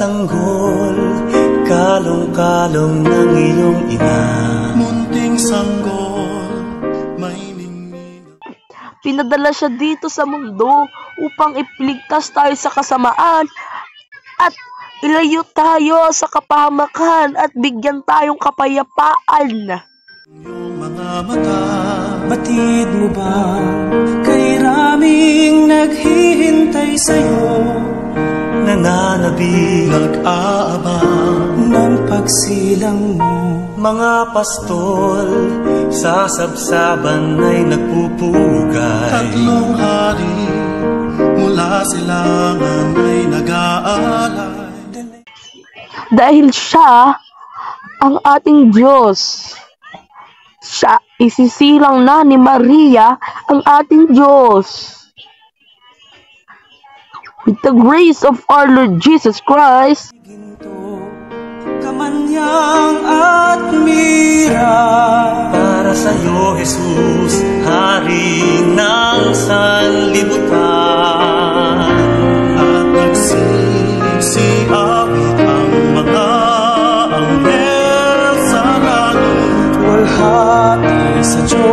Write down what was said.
sanggol, kalong-kalong ng iyong ina. Munting sanggol, may ningning. Pinadala siya dito sa mundo upang iligtas tayo sa kasamaan at ilayo tayo sa kapahamakan at bigyan tayong kapayapaan. Iyong mga mata, batid mo ba kay raming naghihintay sa'yo, nananabig, nag-aabang ng pagsilang mo? Mga pastol sa sabsaban ay nagpupugay, tatlong hari mula silangan ay nag-aalay. Dahil siya ang ating Diyos. Siya isisilang na ni Maria ang ating Diyos. With the grace of our Lord Jesus Christ, ginto, kamanyang at mira, para sa'yo, Jesus, Hari ng sanlibutan. At nagsisiawit ang mga anghel sa langit, Walhati sa Diyos